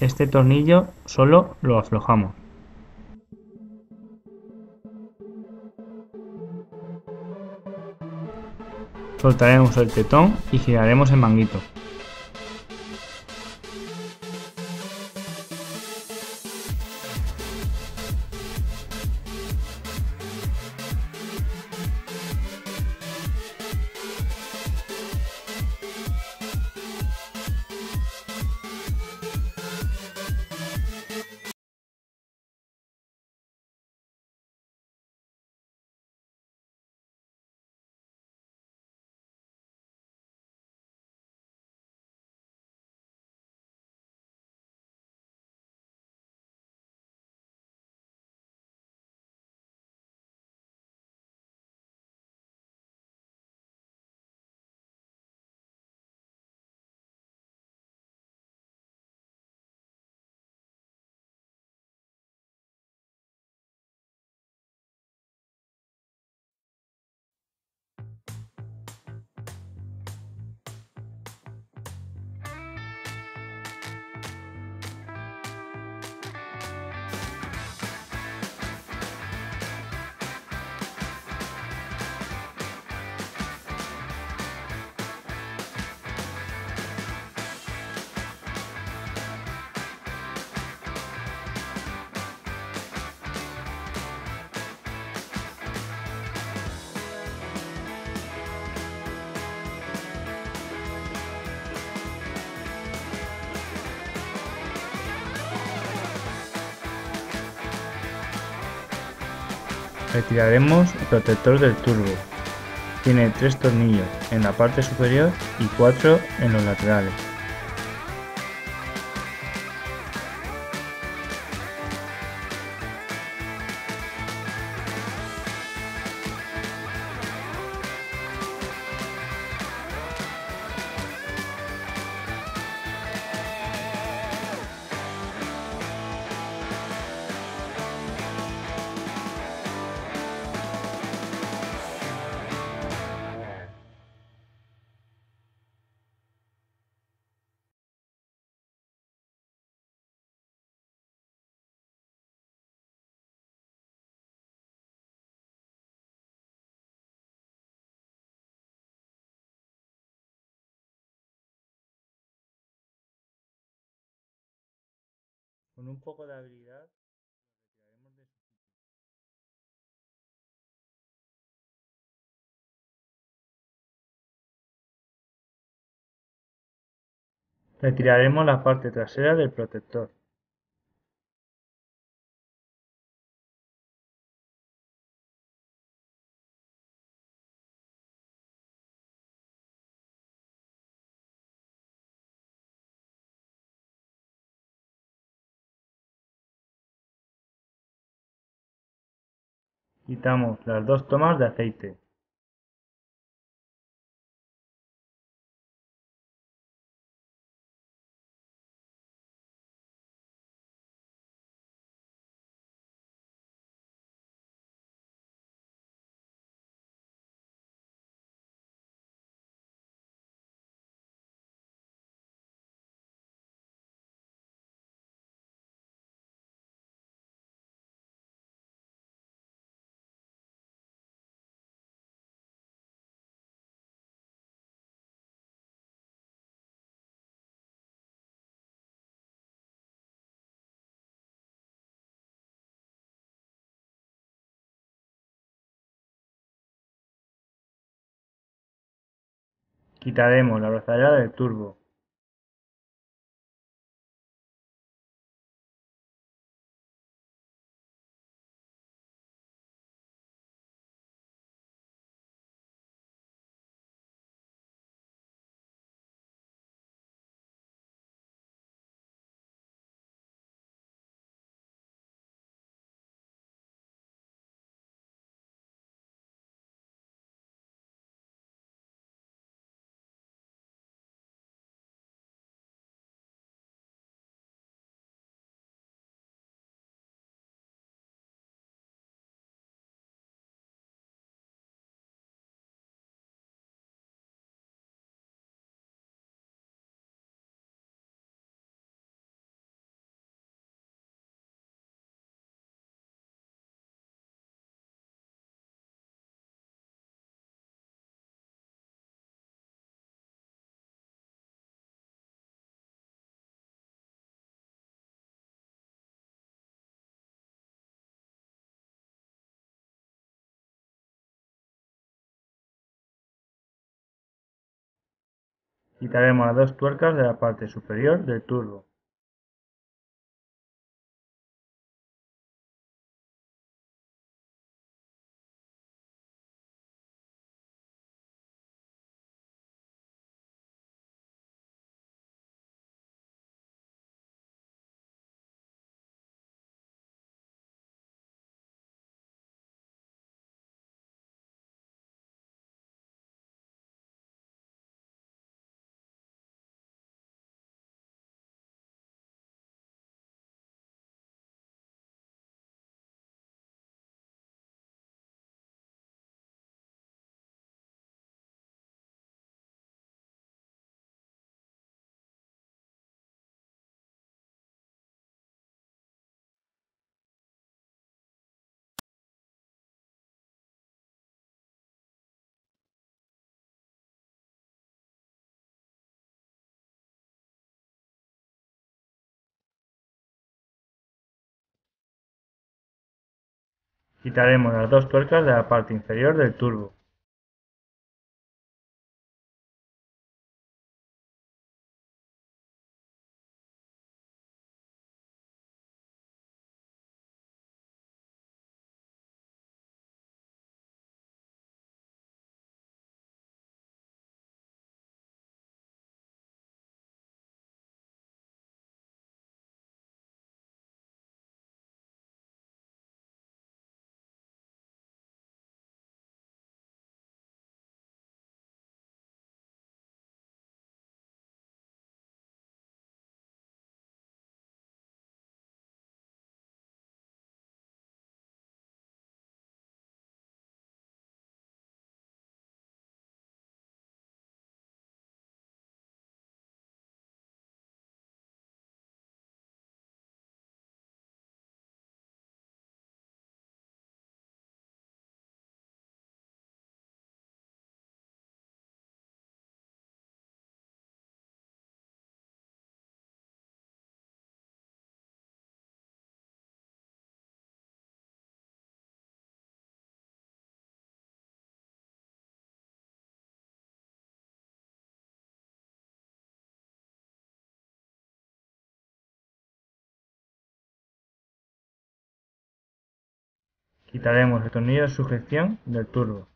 Este tornillo solo lo aflojamos. Soltaremos el tetón y giraremos el manguito. Retiraremos el protector del turbo. Tiene 3 tornillos en la parte superior y 4 en los laterales. Con un poco de habilidad retiraremos de su sitio. Retiraremos la parte trasera del protector. Quitamos las 2 tomas de aceite. Quitaremos la abrazadera del turbo. Quitaremos las dos tuercas de la parte superior del turbo. Quitaremos las dos tuercas de la parte inferior del turbo. Quitaremos el tornillo de sujeción del turbo.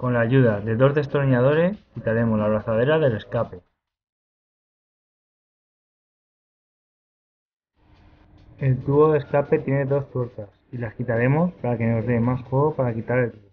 Con la ayuda de dos destornilladores quitaremos la abrazadera del escape. El tubo de escape tiene dos tuercas y las quitaremos para que nos dé más juego para quitar el tubo.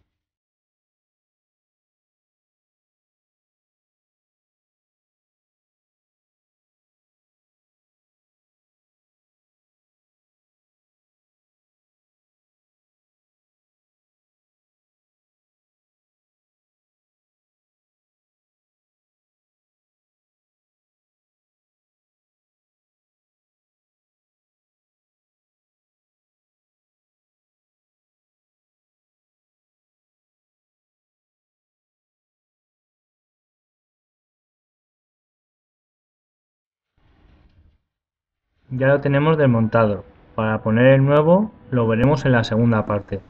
Ya lo tenemos desmontado. Para poner el nuevo lo veremos en la segunda parte.